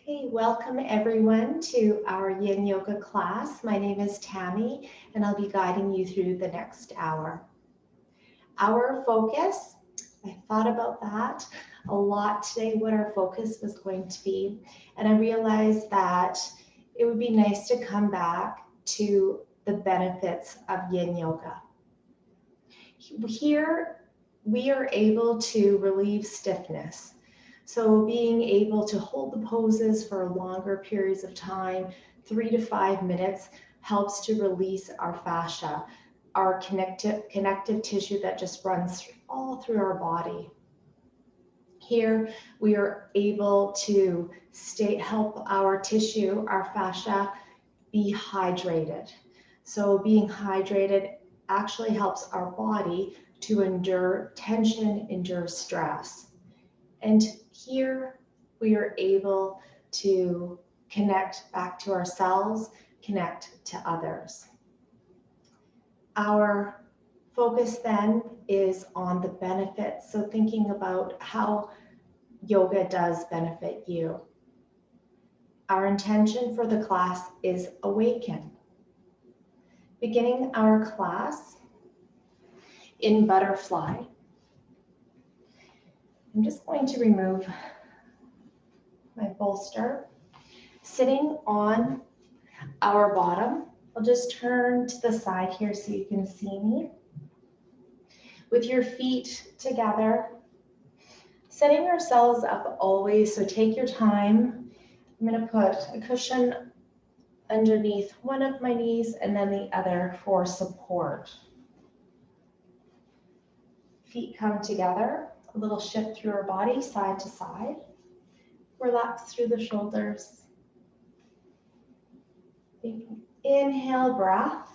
Hey, welcome everyone to our Yin Yoga class. My name is Tammy and I'll be guiding you through the next hour. Our focus, I thought about that a lot today, what our focus was going to be. And I realized that it would be nice to come back to the benefits of Yin Yoga. Here, we are able to relieve stiffness. So being able to hold the poses for longer periods of time, 3 to 5 minutes, helps to release our fascia, our connective tissue that just runs all through our body. Here, we are able to help our tissue, our fascia, be hydrated. So being hydrated actually helps our body to endure tension, endure stress. And here we are able to connect back to ourselves, connect to others. Our focus then is on the benefits. So thinking about how yoga does benefit you. Our intention for the class is Awaken. Beginning our class in butterfly. I'm just going to remove my bolster. Sitting on our bottom, I'll just turn to the side here so you can see me. With your feet together, setting ourselves up always, so take your time. I'm going to put a cushion underneath one of my knees and then the other for support. Feet come together, a little shift through our body, side to side. Relax through the shoulders. Inhale, breath.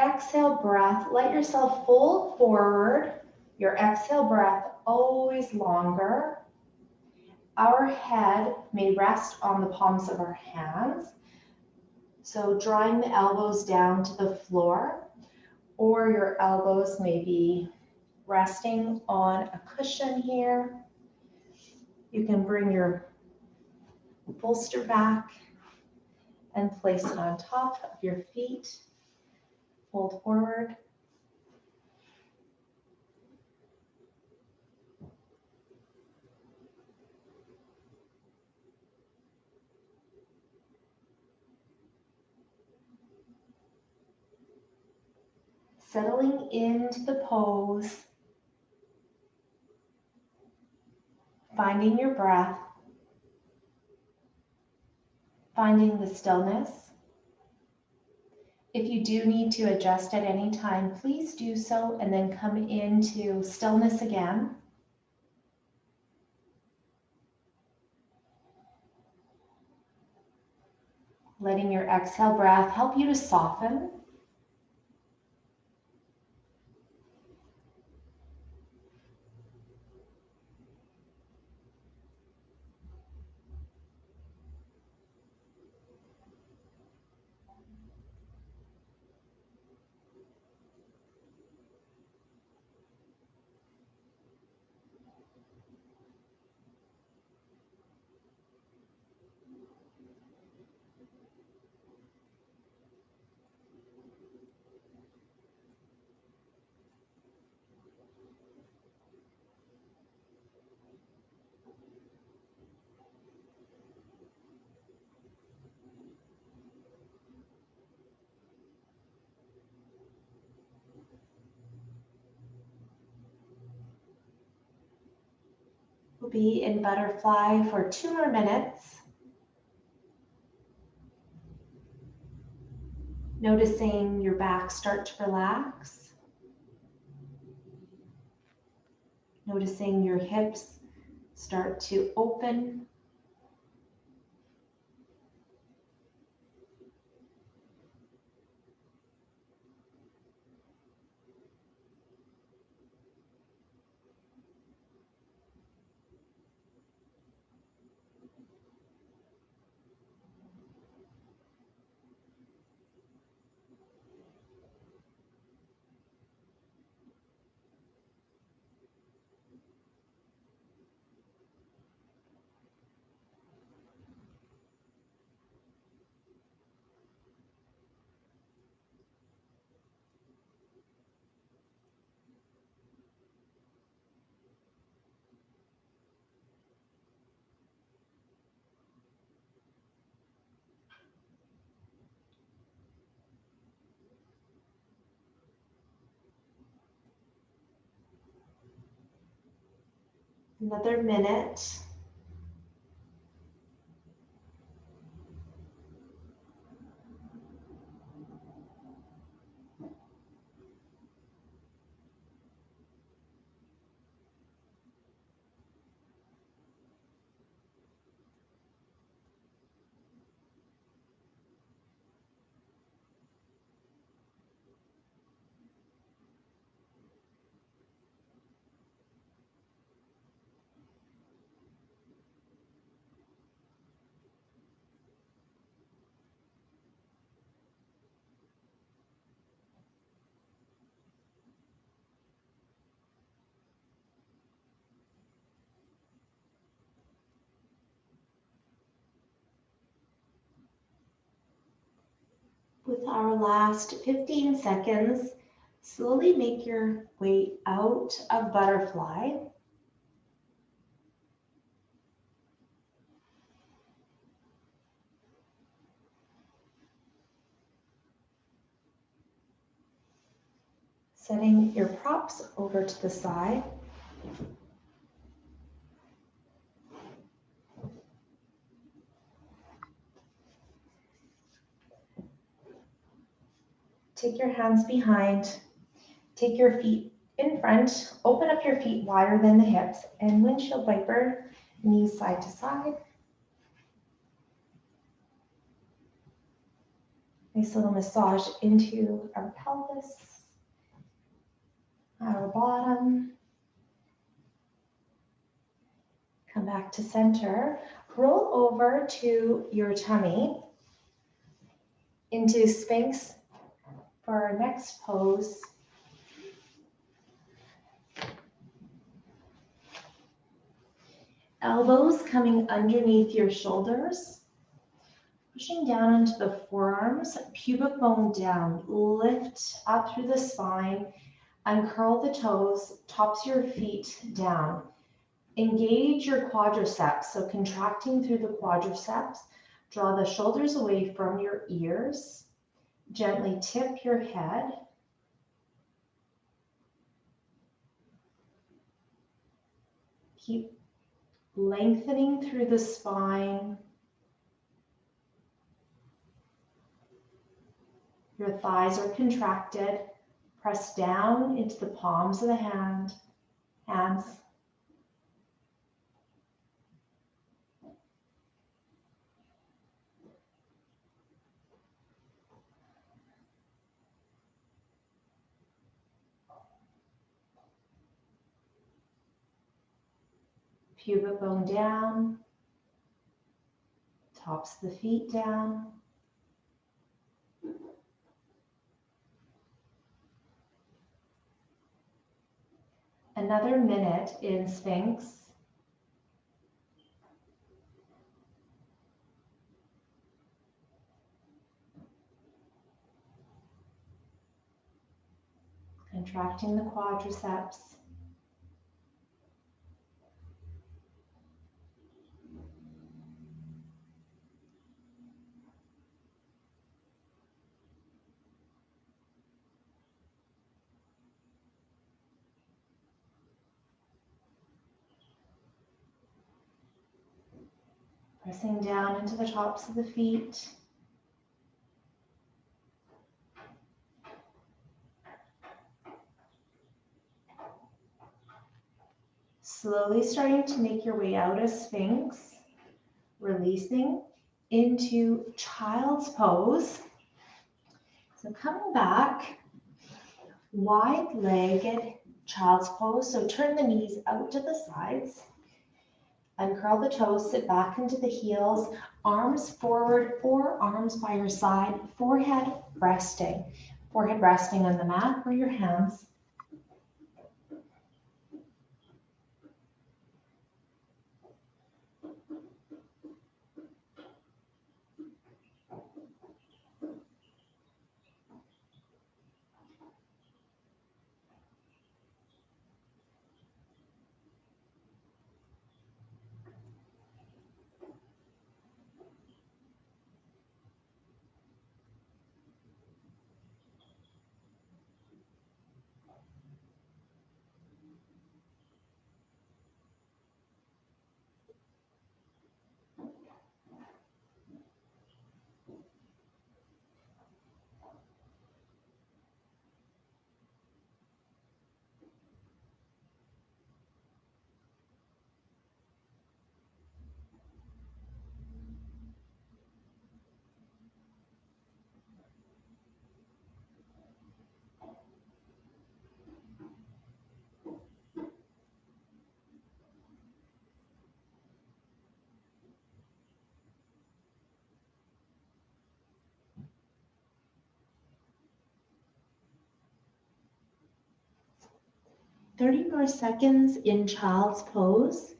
Exhale, breath. Let yourself fold forward. Your exhale breath always longer. Our head may rest on the palms of our hands. So drawing the elbows down to the floor, or your elbows may be resting on a cushion here. You can bring your bolster back and place it on top of your feet. Fold forward. Settling into the pose. Finding your breath. Finding the stillness. If you do need to adjust at any time, please do so and then come into stillness again. Letting your exhale breath help you to soften. We'll be in butterfly for 2 more minutes. Noticing your back start to relax. Noticing your hips start to open. Another minute. With our last 15 seconds, slowly make your way out of butterfly. Setting your props over to the side. Take your hands behind. Take your feet in front. Open up your feet wider than the hips and windshield wiper, knees side to side. Nice little massage into our pelvis, our bottom. Come back to center. Roll over to your tummy into Sphinx for our next pose. Elbows coming underneath your shoulders. Pushing down into the forearms, pubic bone down. Lift up through the spine. Uncurl the toes, tops of your feet down. Engage your quadriceps, so contracting through the quadriceps. Draw the shoulders away from your ears. Gently tip your head. Keep lengthening through the spine. Your thighs are contracted. Press down into the palms of the hands. Pubic bone down. Tops of the feet down. Another minute in Sphinx. Contracting the quadriceps. Pressing down into the tops of the feet. Slowly starting to make your way out of Sphinx, releasing into child's pose. So coming back, wide-legged child's pose. So turn the knees out to the sides. Uncurl the toes, sit back into the heels, arms forward, forearms by your side, forehead resting. Forehead resting on the mat or your hands. 30 more seconds in child's pose.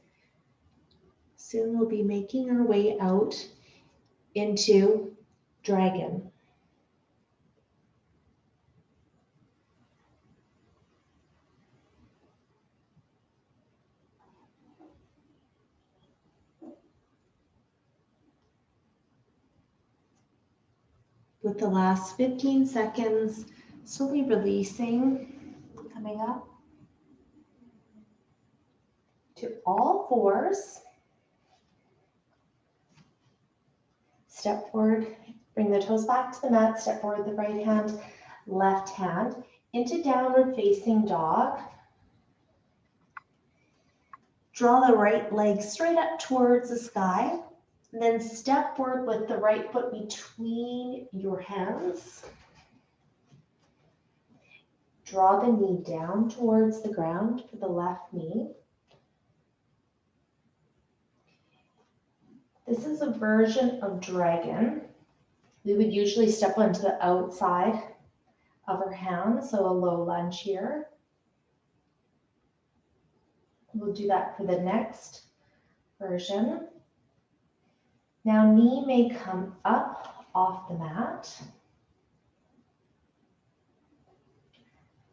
Soon we'll be making our way out into dragon. With the last 15 seconds, slowly releasing, coming up to all fours. Step forward, bring the toes back to the mat, step forward the right hand, left hand into downward facing dog. Draw the right leg straight up towards the sky. And then step forward with the right foot between your hands. Draw the knee down towards the ground for the left knee. This is a version of dragon. We would usually step onto the outside of our hands, so a low lunge here. We'll do that for the next version. Now knee may come up off the mat.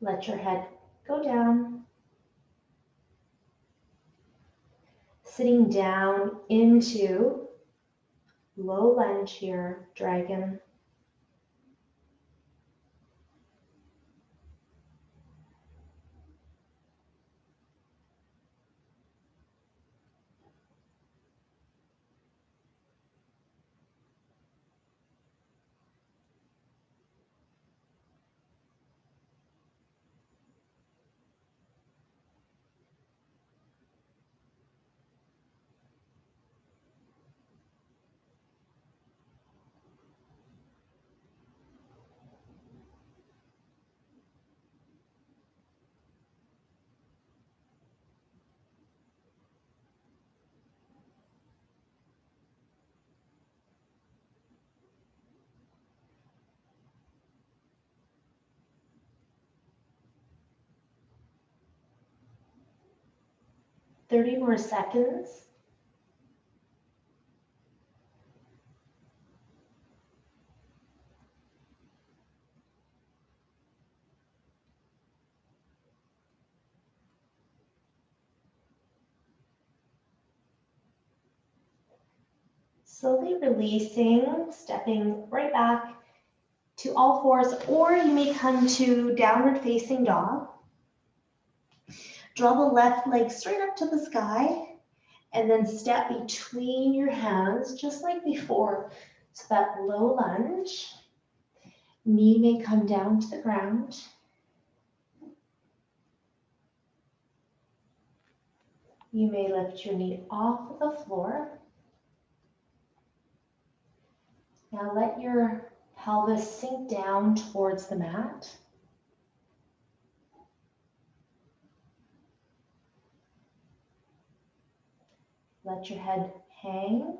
Let your head go down. Sitting down into low lunge here, dragon. Thirty more seconds. Slowly releasing, stepping right back to all fours, or you may come to downward facing dog. Draw the left leg straight up to the sky, and then step between your hands, just like before. So that low lunge, knee may come down to the ground. You may lift your knee off of the floor. Now let your pelvis sink down towards the mat. Let your head hang.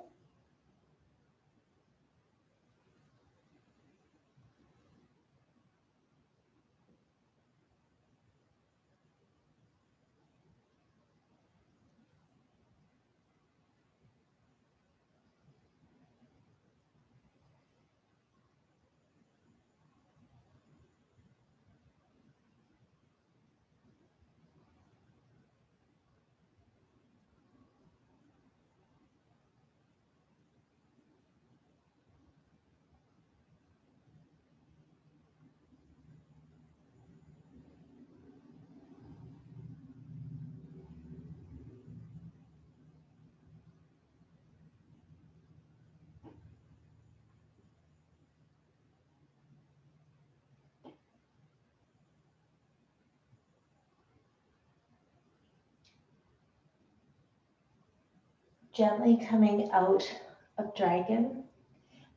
Gently coming out of dragon,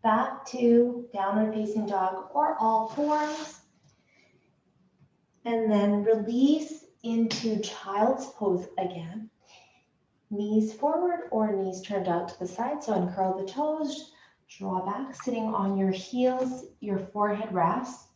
back to downward facing dog or all fours, and then release into child's pose again. Knees forward or knees turned out to the side, so uncurl the toes, draw back, sitting on your heels, your forehead rests.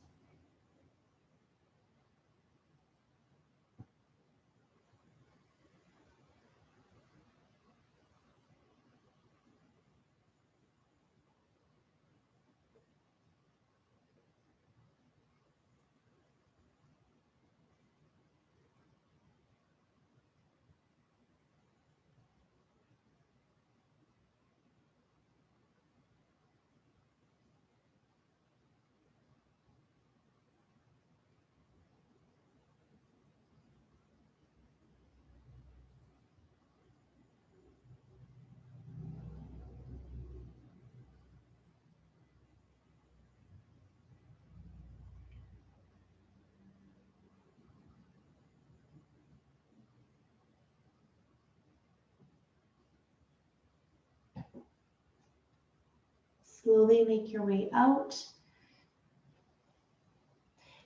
Slowly make your way out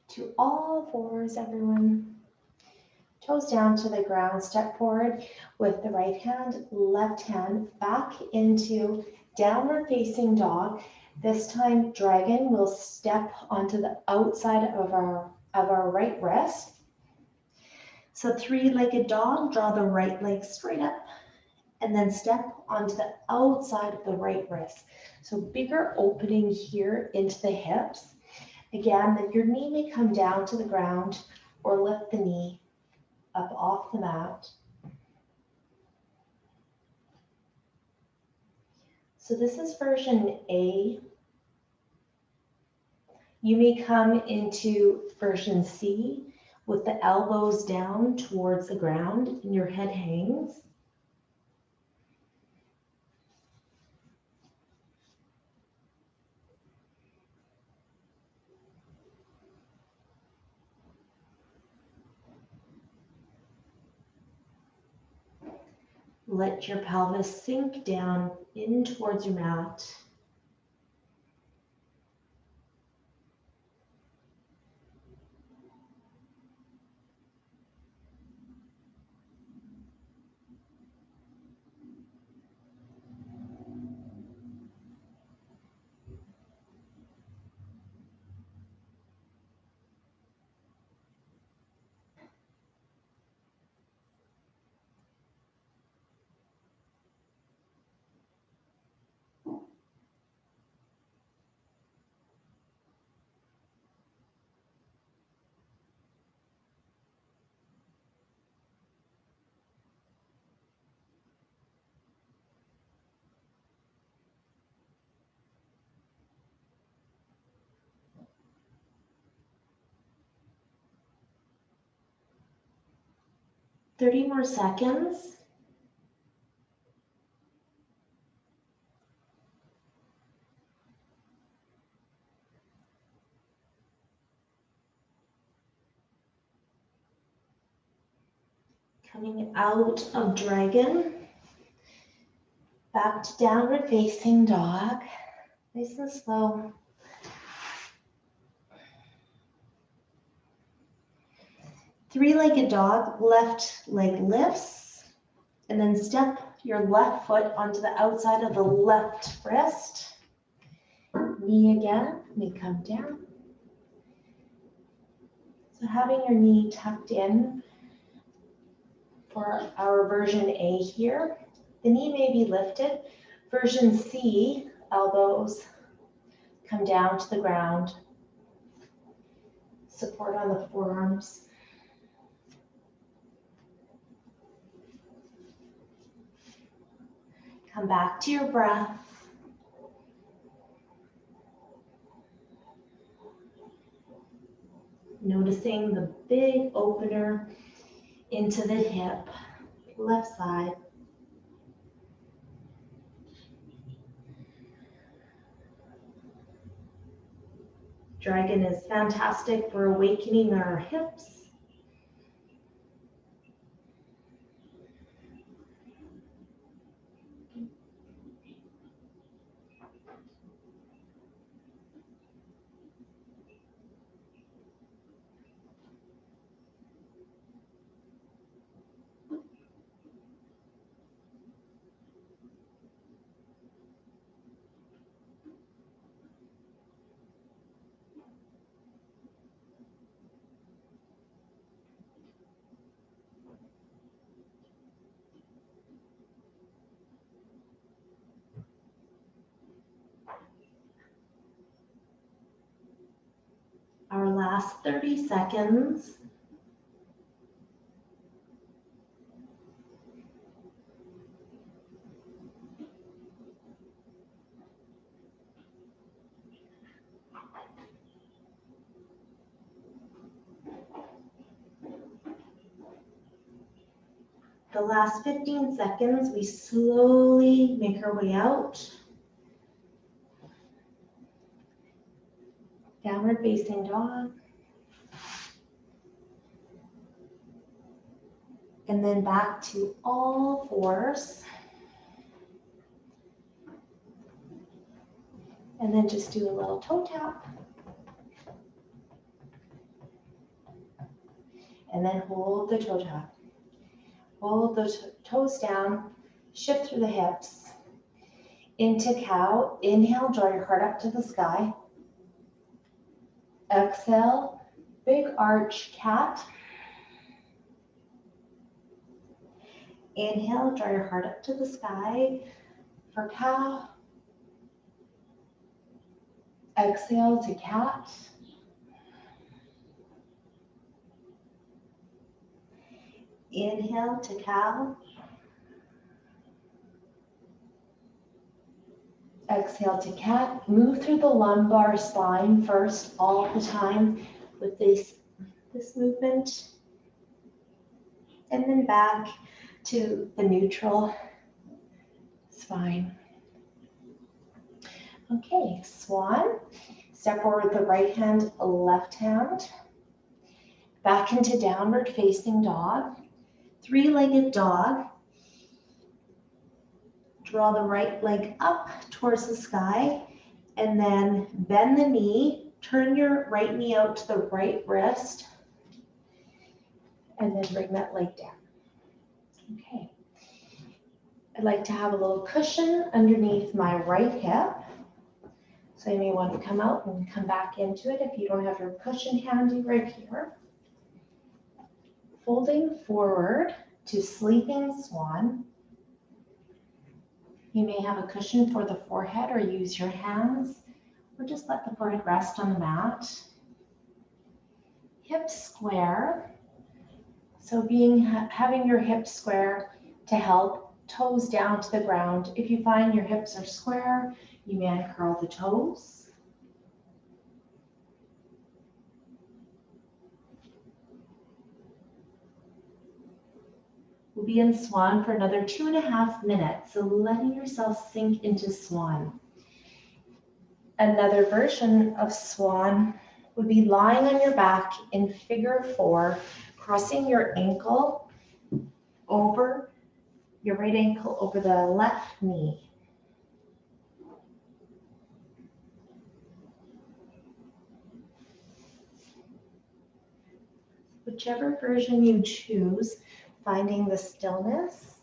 to all fours, everyone. Toes down to the ground, step forward with the right hand, left hand back into downward facing dog. This time, dragon will step onto the outside of our right wrist. So three-legged dog, draw the right leg straight up and then step onto the outside of the right wrist. So bigger opening here into the hips. Again, your knee may come down to the ground or lift the knee up off the mat. So this is version A. You may come into version C with the elbows down towards the ground and your head hangs. Let your pelvis sink down in towards your mat. Thirty more seconds. Coming out of dragon, back to downward facing dog. Nice and slow. Three-legged dog, left leg lifts, and then step your left foot onto the outside of the left wrist. Knee again may come down. So having your knee tucked in for our version A here. The knee may be lifted. Version C, elbows come down to the ground. Support on the forearms. Come back to your breath. Noticing the big opener into the hip, left side. Dragon is fantastic for awakening our hips. Our last 30 seconds. The last 15 seconds, we slowly make our way out. Downward facing dog. And then back to all fours. And then just do a little toe tap. And then hold the toe tap. Hold the toes down, shift through the hips. Into cow, inhale, draw your heart up to the sky. Exhale, big arch cat. Inhale, draw your heart up to the sky for cow. Exhale to cat. Inhale to cow. Exhale to cat. Move through the lumbar spine first all the time with this movement. And then back to the neutral spine. Okay, swan. Step forward with the right hand, left hand. Back into downward facing dog. Three-legged dog. Draw the right leg up towards the sky and then bend the knee. Turn your right knee out to the right wrist and then bring that leg down. Okay. I'd like to have a little cushion underneath my right hip. So you may want to come out and come back into it if you don't have your cushion handy right here. Folding forward to sleeping swan. You may have a cushion for the forehead or use your hands, or just let the forehead rest on the mat. Hips square. So having your hips square to help, toes down to the ground. If you find your hips are square, you may uncurl the toes. We'll be in swan for another 2.5 minutes, so letting yourself sink into swan. Another version of swan would be lying on your back in figure 4, crossing your ankle over, your right ankle over the left knee. Whichever version you choose, finding the stillness.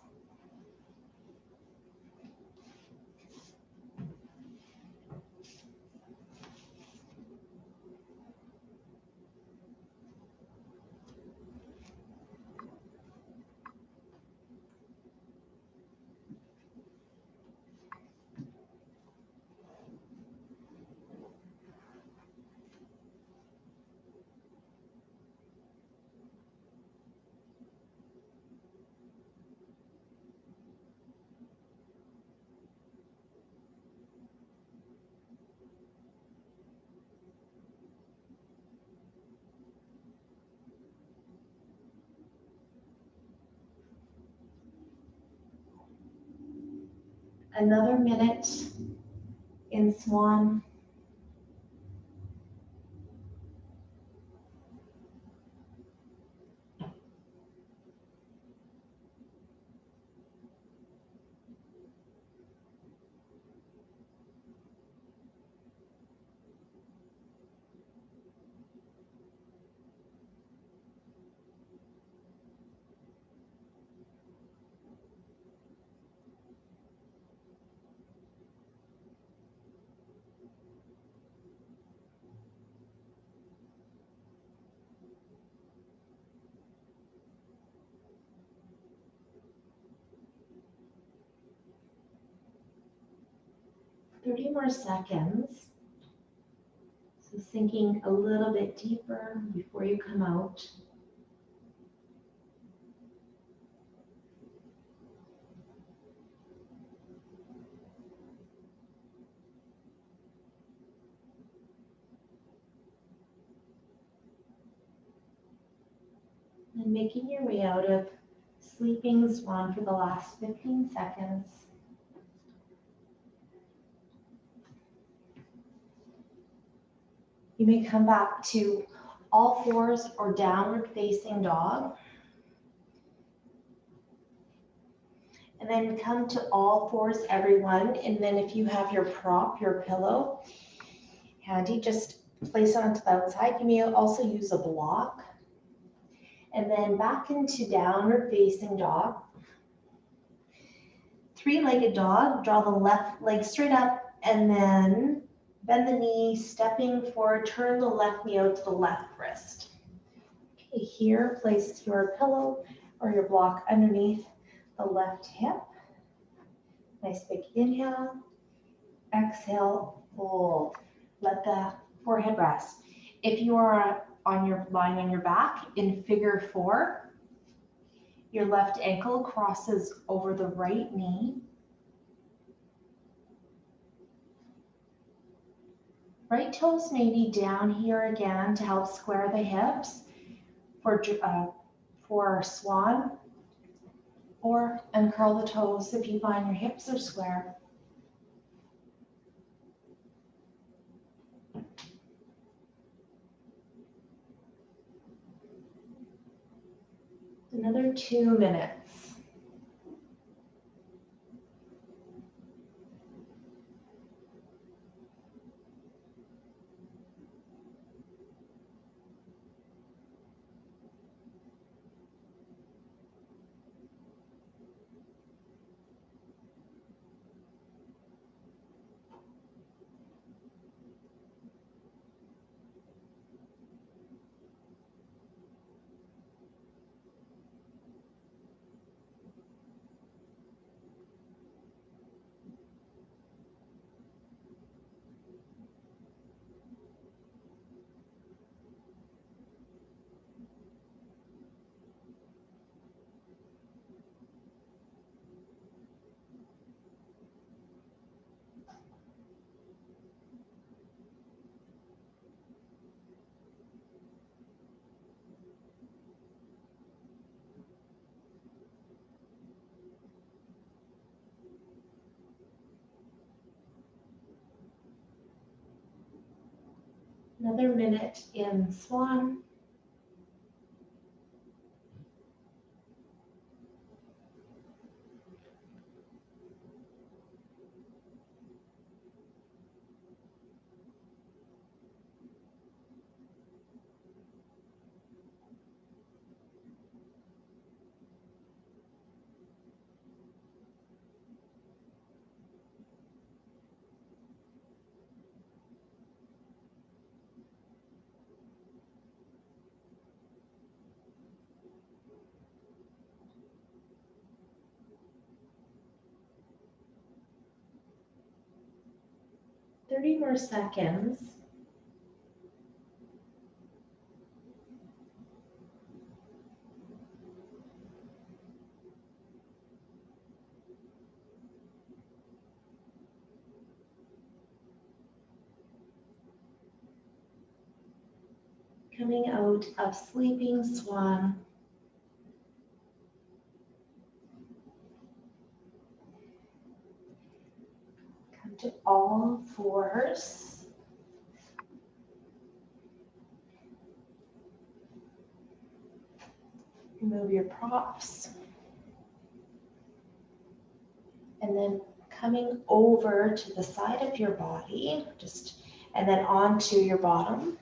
Another minute in swan. Thirty more seconds. So sinking a little bit deeper before you come out. And making your way out of sleeping swan for the last 15 seconds. You may come back to all fours or downward facing dog. And then come to all fours, everyone. And then if you have your prop, your pillow handy, just place it onto the outside. You may also use a block. And then back into downward facing dog. Three-legged dog, draw the left leg straight up and then bend the knee, stepping forward, turn the left knee out to the left wrist. Okay, here, place your pillow or your block underneath the left hip. Nice big inhale, exhale, fold. Let the forehead rest. If you are lying on your back in figure 4, your left ankle crosses over the right knee. Right toes may be down here again to help square the hips for swan, or uncurl the toes if you find your hips are square. Another 2 minutes. Another minute in swan. Thirty more seconds. Coming out of sleeping swan. Come to all fours. Remove your props. And then coming over to the side of your body, and then onto your bottom.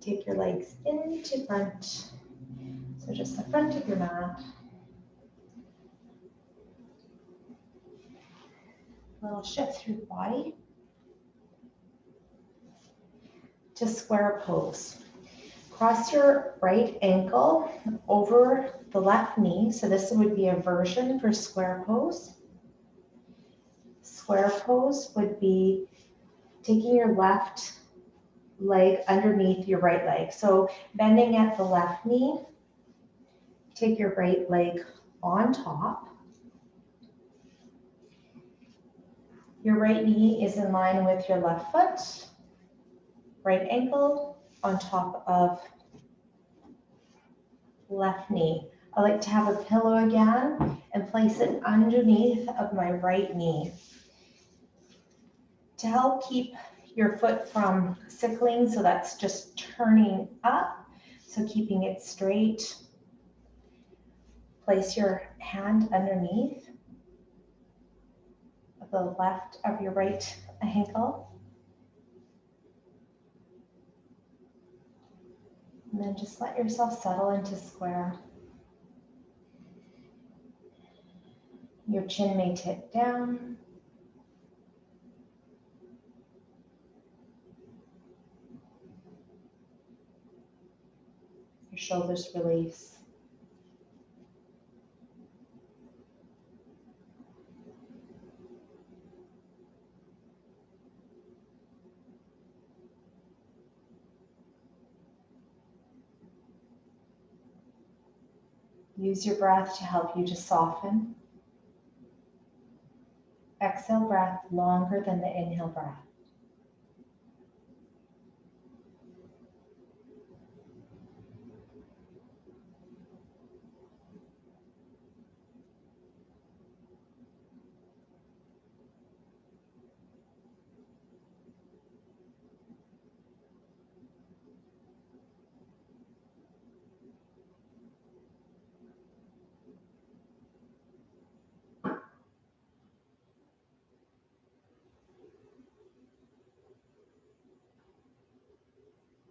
Take your legs into front. So just the front of your mat. A little shift through the body to square pose. Cross your right ankle over the left knee. So this would be a version for square pose. Square pose would be taking your left leg underneath your right leg. So bending at the left knee, take your right leg on top. Your right knee is in line with your left foot. Right ankle on top of left knee. I like to have a pillow again and place it underneath of my right knee. To help keep your foot from sickling, so that's just turning up, so keeping it straight. Place your hand underneath the left of your right ankle. And then just let yourself settle into square. Your chin may tip down. Your shoulders release. Use your breath to help you to soften. Exhale breath longer than the inhale breath.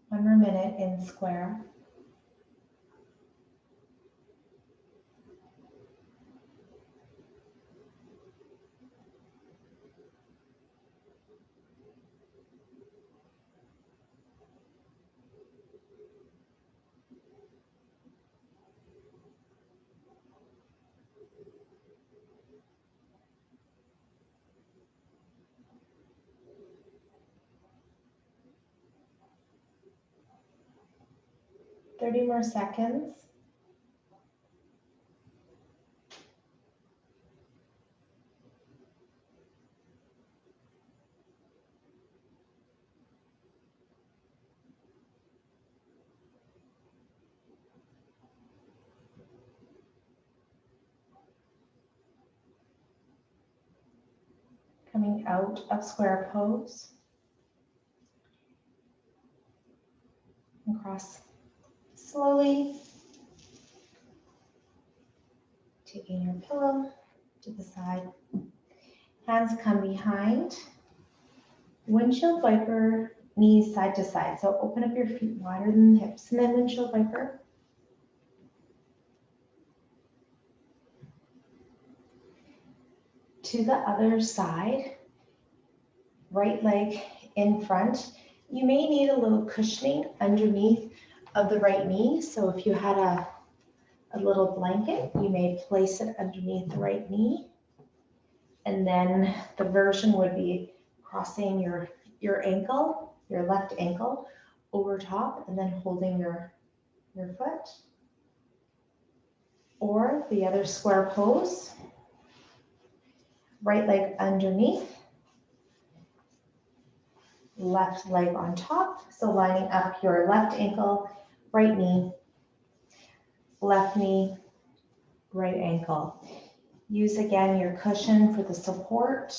One more minute in square. Thirty more seconds. Coming out of square pose. And cross slowly. Taking your pillow to the side. Hands come behind. Windshield wiper, knees side to side. So open up your feet wider than the hips. And then windshield wiper. To the other side. Right leg in front. You may need a little cushioning underneath of the right knee. So if you had a little blanket, you may place it underneath the right knee. And then the version would be crossing your ankle, your left ankle over top and then holding your foot. Or the other square pose, right leg underneath, left leg on top. So lining up your left ankle, right knee, left knee, right ankle. Use again your cushion for the support.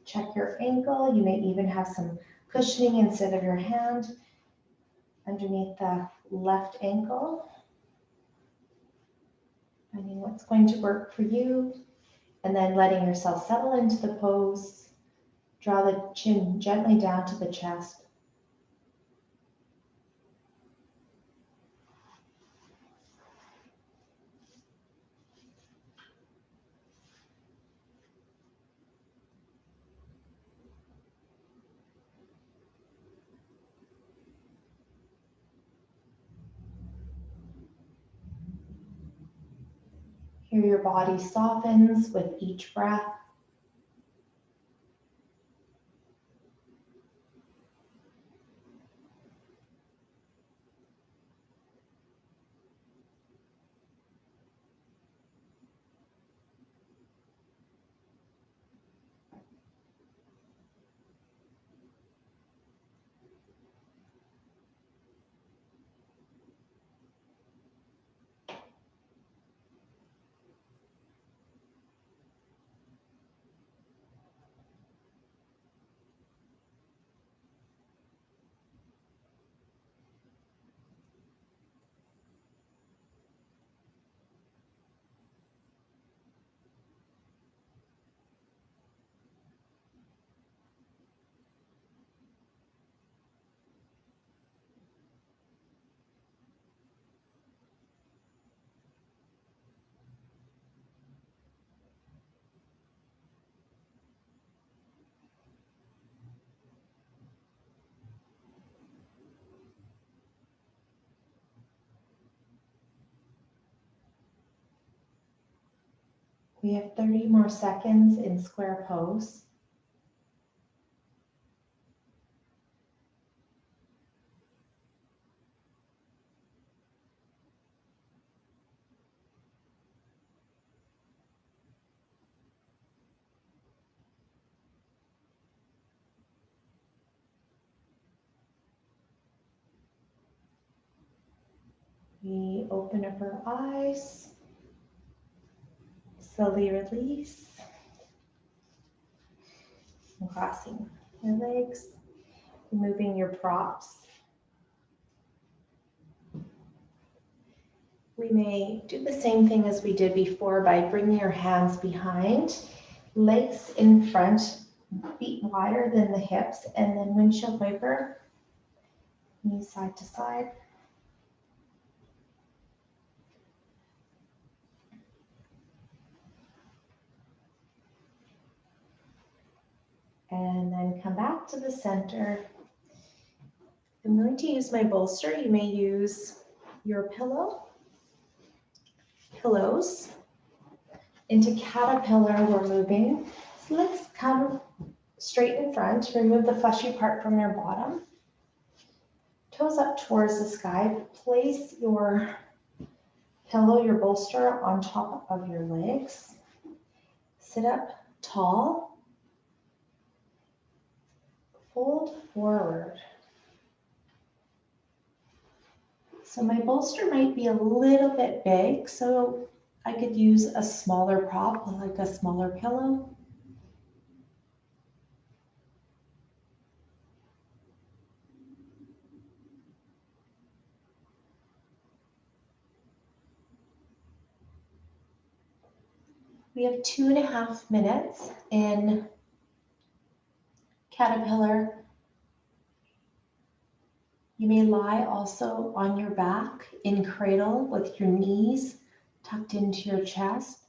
Check your ankle. You may even have some cushioning instead of your hand underneath the left ankle. Finding what's going to work for you. And then letting yourself settle into the pose. Draw the chin gently down to the chest. Here your body softens with each breath. We have 30 more seconds in square pose. We open up our eyes, slowly release, and crossing your legs, removing your props. We may do the same thing as we did before by bringing your hands behind, legs in front, feet wider than the hips, and then windshield wiper, knees side to side. And then come back to the center. I'm going to use my bolster. You may use your pillows. Into caterpillar, we're moving. So let's come straight in front. Remove the fleshy part from your bottom. Toes up towards the sky. Place your pillow, your bolster on top of your legs. Sit up tall. Fold forward. So my bolster might be a little bit big, so I could use a smaller prop, like a smaller pillow. We have 2.5 minutes in caterpillar. You may lie also on your back in cradle with your knees tucked into your chest.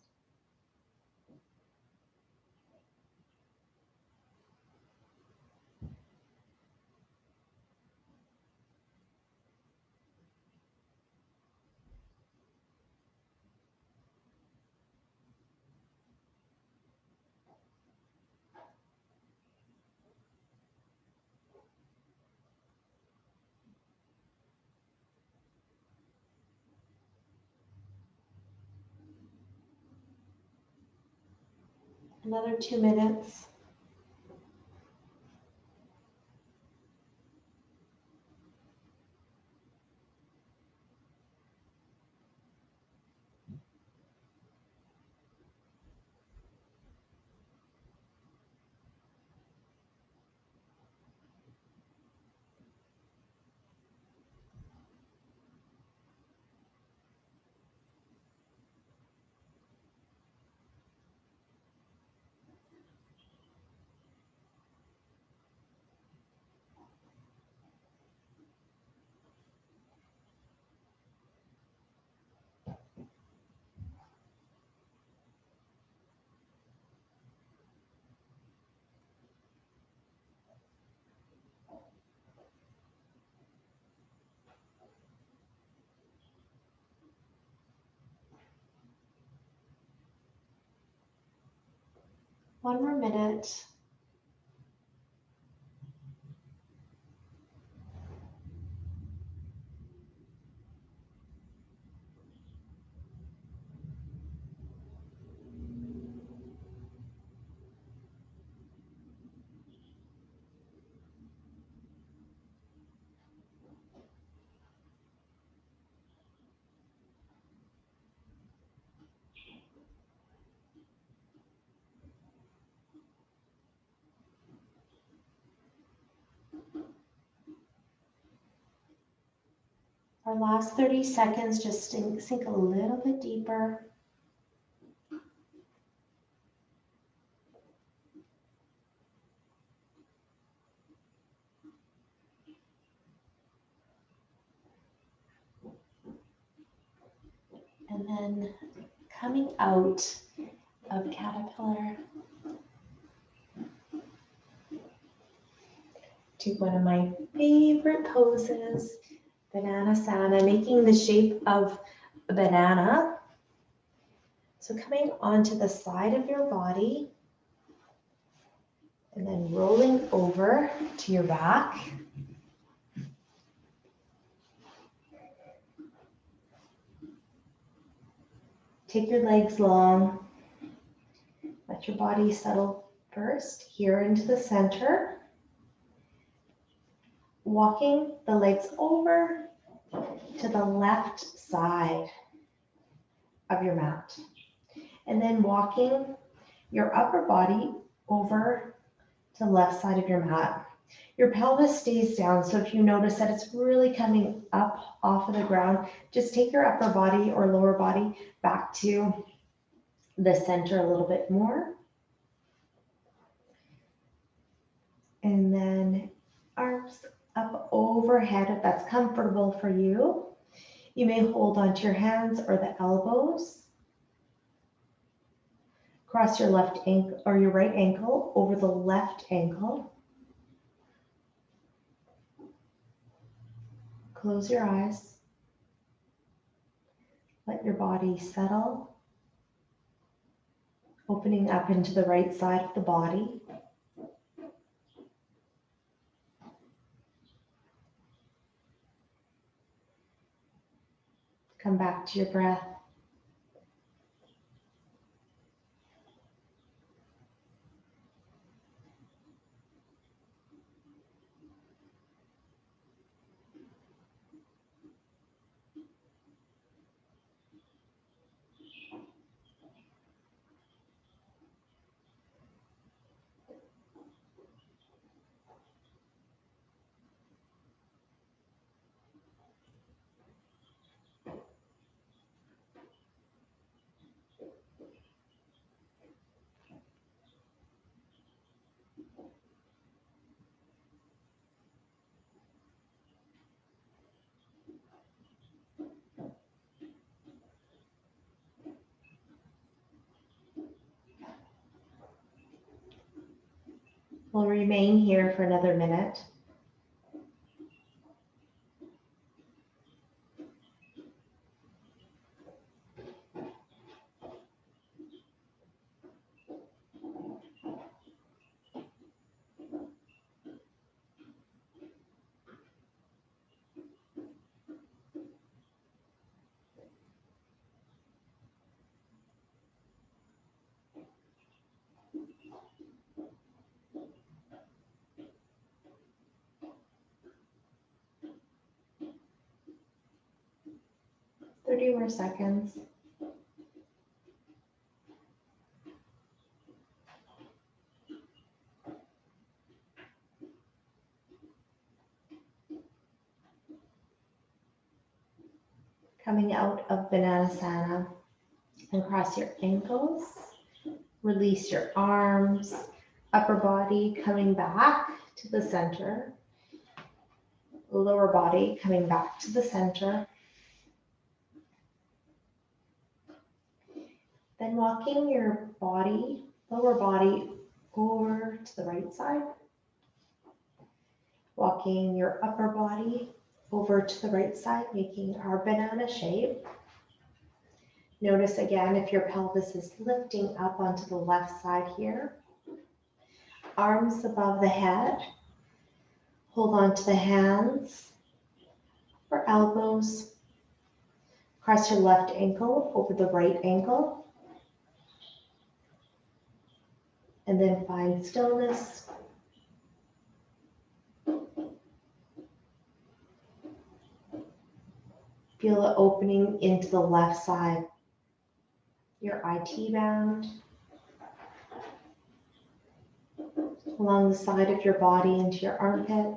Another 2 minutes. One more minute. Our last 30 seconds, just sink a little bit deeper. And then coming out of caterpillar to one of my favorite poses, Banana Sana, making the shape of a banana. So coming onto the side of your body and then rolling over to your back. Take your legs long. Let your body settle first here into the center. Walking the legs over to the left side of your mat. And then walking your upper body over to the left side of your mat. Your pelvis stays down, so if you notice that it's really coming up off of the ground, just take your upper body or lower body back to the center a little bit more. And then arms up overhead if that's comfortable for you. You may hold onto your hands or the elbows. Cross your left ankle or your right ankle over the left ankle. Close your eyes. Let your body settle. Opening up into the right side of the body. Come back to your breath. We'll remain here for another minute. Thirty more seconds. Coming out of Bananasana and cross your ankles. Release your arms, upper body coming back to the center. Lower body coming back to the center. Then walking your body, lower body over to the right side. Walking your upper body over to the right side, making our banana shape. Notice again if your pelvis is lifting up onto the left side here. Arms above the head. Hold on to the hands or elbows. Cross your left ankle over the right ankle. And then find stillness. Feel the opening into the left side. Your IT band. Along the side of your body into your armpit.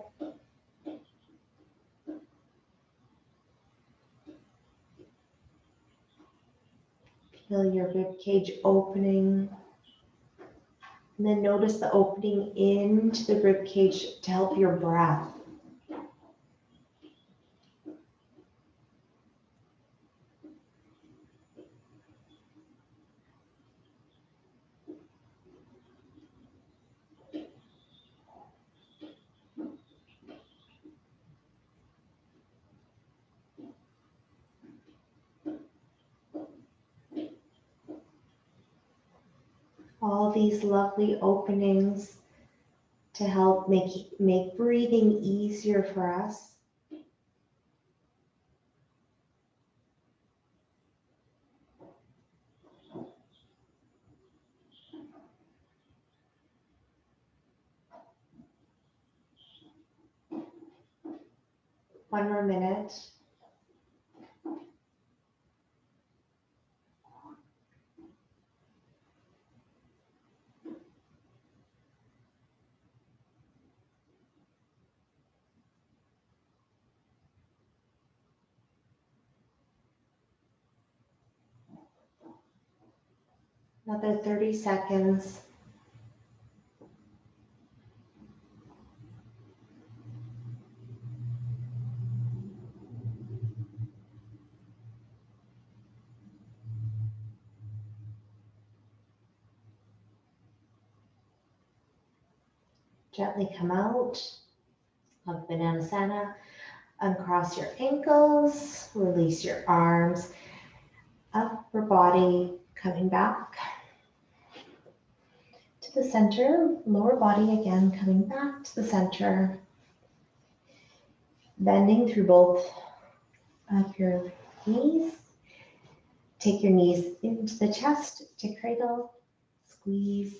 Feel your rib cage opening. And then notice the opening into the rib cage to help your breath. all these lovely openings to help make breathing easier for us. One more minute. Another 30 seconds. Gently come out of Bananasana. Uncross your ankles, release your arms, upper body coming back to the center, lower body again coming back to the center, bending through both of your knees. Take your knees into the chest to cradle, squeeze.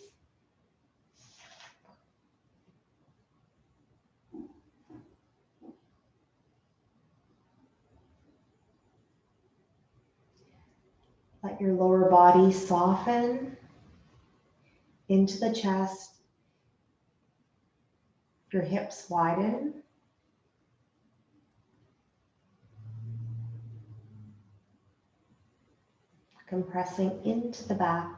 Let your lower body soften into the chest. Your hips widen. Compressing into the back.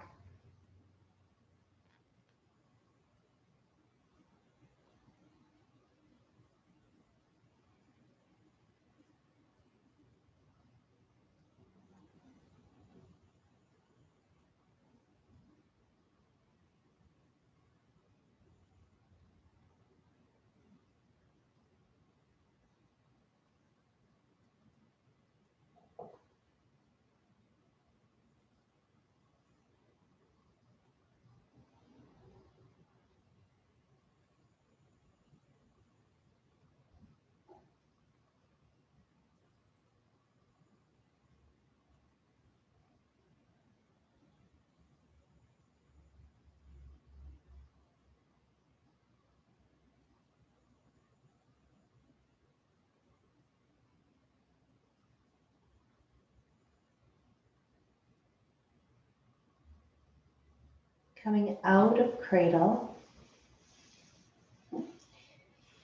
Coming out of cradle,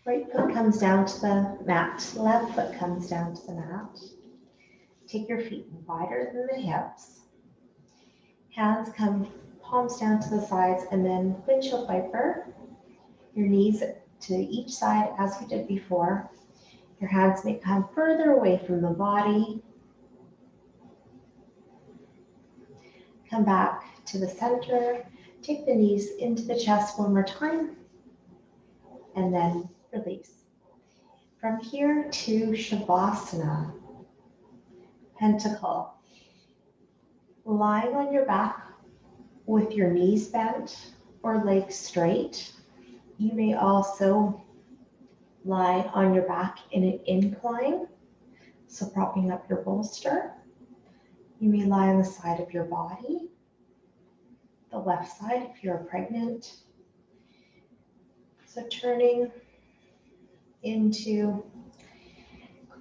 right foot comes down to the mat, left foot comes down to the mat. Take your feet wider than the hips. Hands come palms down to the sides, and then windshield wiper. Your knees to each side as we did before. Your hands may come further away from the body. Come back to the center. Take the knees into the chest one more time, and then release. From here to Shavasana, pentacle. Lying on your back with your knees bent or legs straight. You may also lie on your back in an incline, so propping up your bolster. You may lie on the side of your body, the left side if you're pregnant. So turning into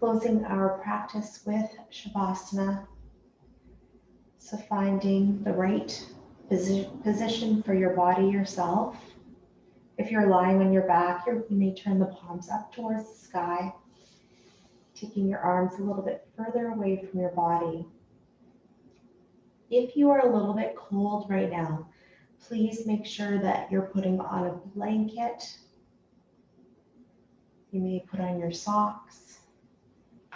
closing our practice with Shavasana. So finding the right position for your body yourself. If you're lying on your back, you may turn the palms up towards the sky, taking your arms a little bit further away from your body. If you are a little bit cold right now, please make sure that you're putting on a blanket. You may put on your socks.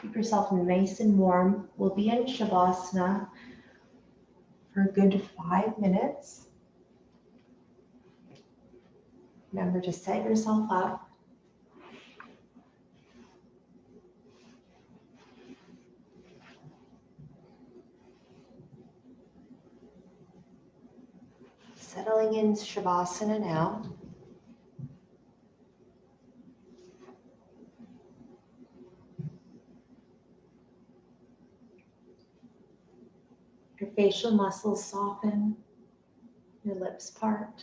Keep yourself nice and warm. We'll be in Shavasana for a good 5 minutes. Remember to set yourself up. Settling in Shavasana now. Your facial muscles soften, your lips part.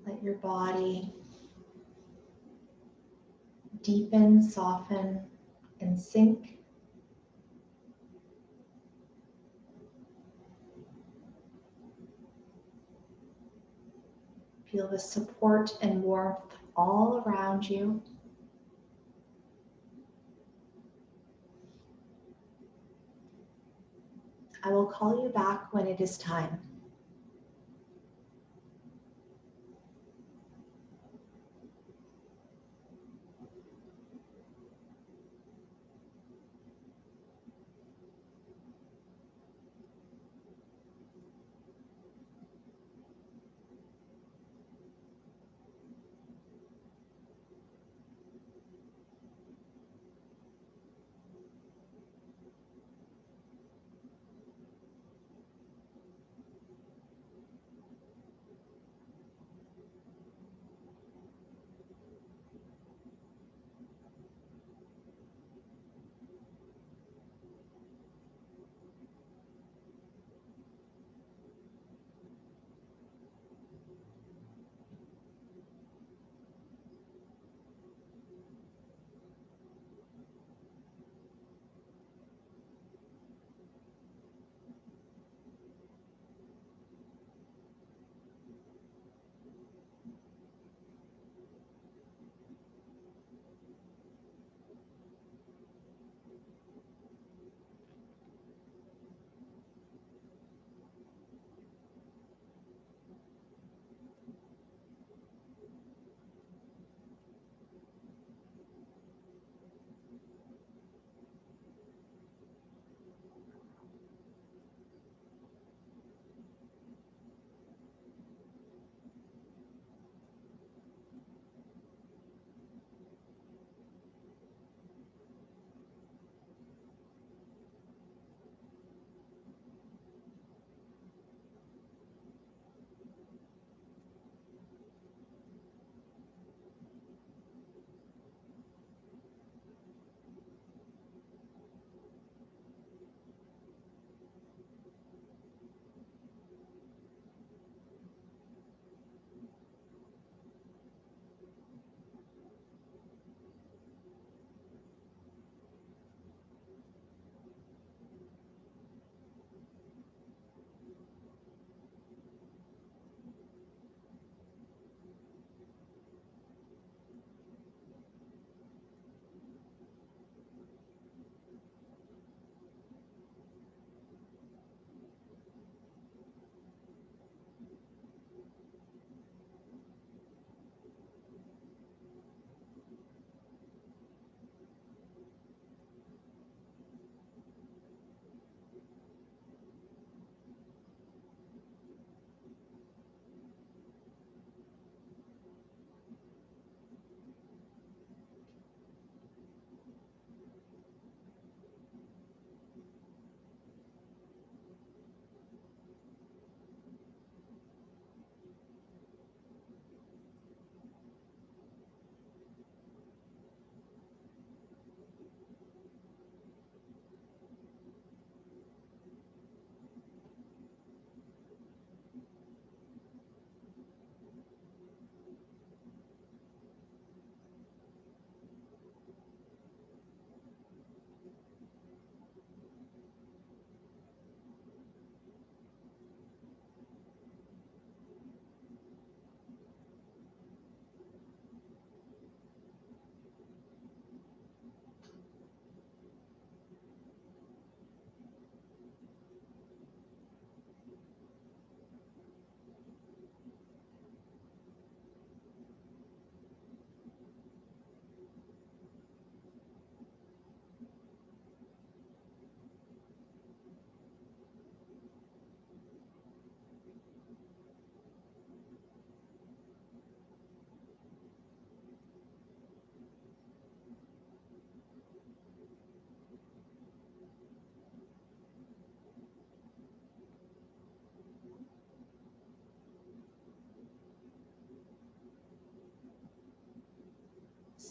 Let your body deepen, soften, and sink. Feel the support and warmth all around you. I will call you back when it is time.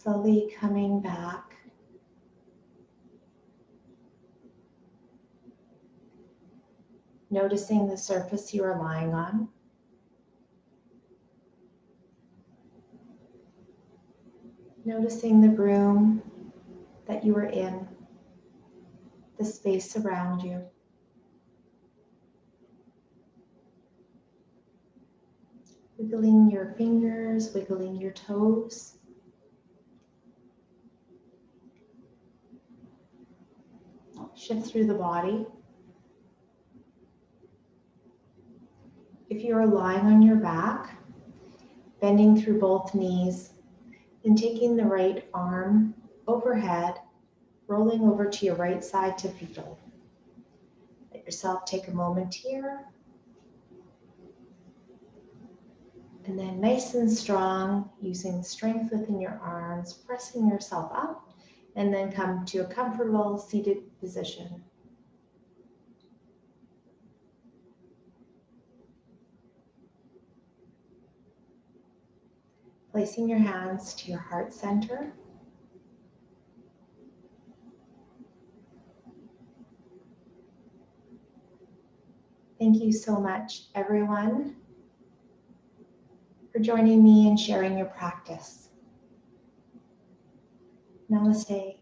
Slowly coming back. Noticing the surface you are lying on. Noticing the room that you are in, the space around you. Wiggling your fingers, wiggling your toes. Shift through the body. If you are lying on your back, bending through both knees, then taking the right arm overhead, rolling over to your right side to fetal. Let yourself take a moment here. And then nice and strong, using strength within your arms, pressing yourself up, and then come to a comfortable seated position. Placing your hands to your heart center. Thank you so much, everyone, for joining me and sharing your practice. Namaste.